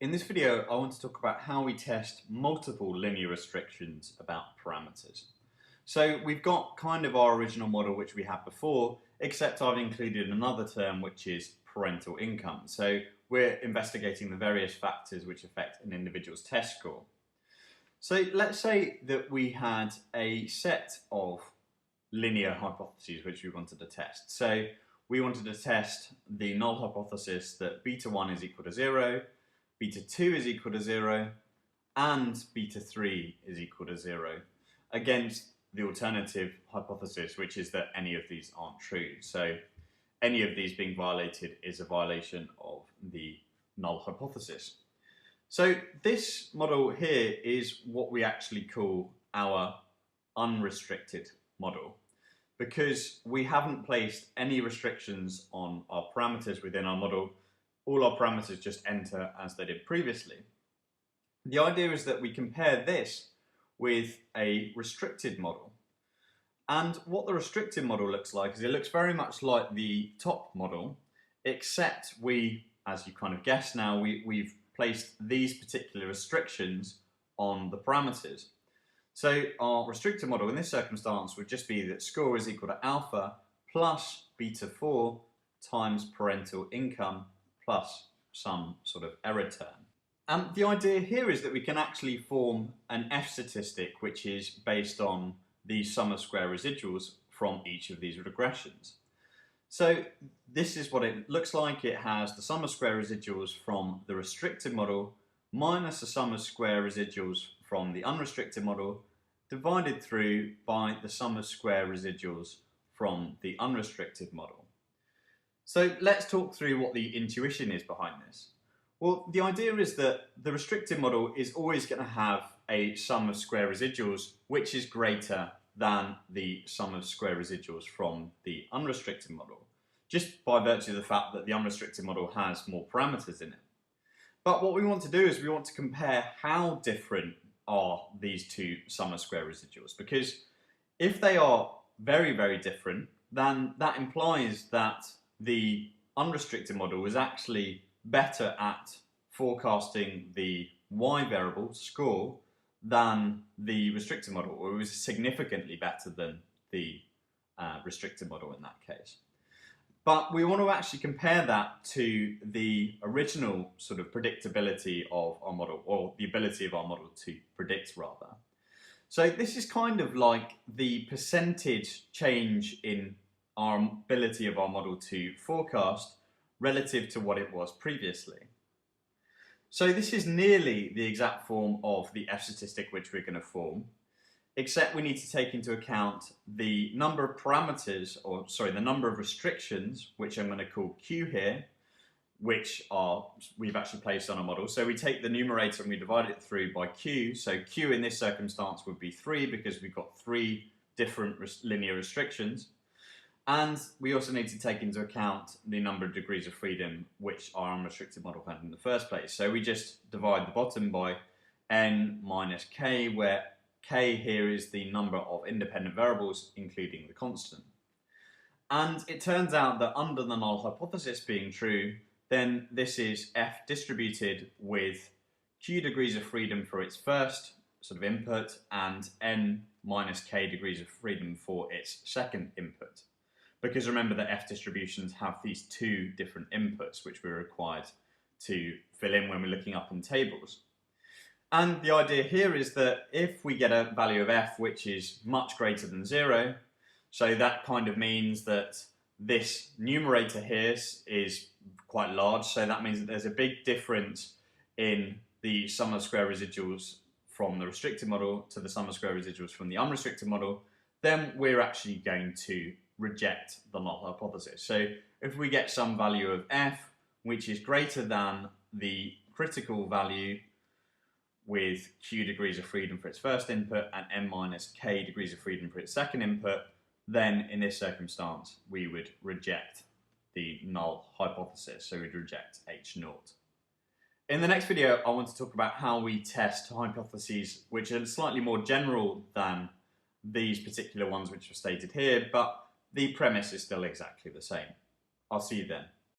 In this video, I want to talk about how we test multiple linear restrictions about parameters. So we've got kind of our original model which we had before, except I've included another term which is parental income. So we're investigating the various factors which affect an individual's test score. So let's say that we had a set of linear hypotheses which we wanted to test. So we wanted to test the null hypothesis that beta 1 is equal to 0, beta 2 is equal to 0, and beta 3 is equal to 0 against the alternative hypothesis, which is that any of these aren't true. So any of these being violated is a violation of the null hypothesis. So this model here is what we actually call our unrestricted model, because we haven't placed any restrictions on our parameters within our model. All our parameters just enter as they did previously. The idea is that we compare this with a restricted model. And what the restricted model looks like is it looks very much like the top model, except we, as you kind of guessed now, we've placed these particular restrictions on the parameters. So our restricted model in this circumstance would just be that score is equal to alpha plus beta 4 times parental income plus some sort of error term. And the idea here is that we can actually form an F statistic which is based on the sum of square residuals from each of these regressions. So this is what it looks like. It has the sum of square residuals from the restricted model minus the sum of square residuals from the unrestricted model divided through by the sum of square residuals from the unrestricted model. So let's talk through what the intuition is behind this. Well, the idea is that the restricted model is always going to have a sum of square residuals which is greater than the sum of square residuals from the unrestricted model, just by virtue of the fact that the unrestricted model has more parameters in it. But what we want to do is we want to compare how different are these two sum of square residuals, because if they are very, very different, then that implies that the unrestricted model is actually better at forecasting the y variable score than the restricted model, or it was significantly better than the restricted model in that case. But we want to actually compare that to the original sort of predictability of our model, or the ability of our model to predict rather. So this is kind of like the percentage change in our ability of our model to forecast relative to what it was previously. So this is nearly the exact form of the F statistic which we're going to form, except we need to take into account the number of parameters, or sorry, the number of restrictions, which I'm going to call Q here, which we've actually placed on our model. So we take the numerator and we divide it through by Q. So Q in this circumstance would be 3 because we've got 3 different linear restrictions. And we also need to take into account the number of degrees of freedom which our unrestricted model had in the first place. So we just divide the bottom by n minus k, where k here is the number of independent variables, including the constant. And it turns out that under the null hypothesis being true, then this is f distributed with q degrees of freedom for its first sort of input and n minus k degrees of freedom for its second input. Because remember that F distributions have these two different inputs which we're required to fill in when we're looking up in tables. And the idea here is that if we get a value of F which is much greater than 0, so that kind of means that this numerator here is quite large, so that means that there's a big difference in the sum of square residuals from the restricted model to the sum of square residuals from the unrestricted model, then we're actually going to reject the null hypothesis. So if we get some value of f which is greater than the critical value with q degrees of freedom for its first input and n minus k degrees of freedom for its second input, then in this circumstance we would reject the null hypothesis, so we'd reject H0. In the next video I want to talk about how we test hypotheses which are slightly more general than these particular ones which are stated here, but the premise is still exactly the same. I'll see you then.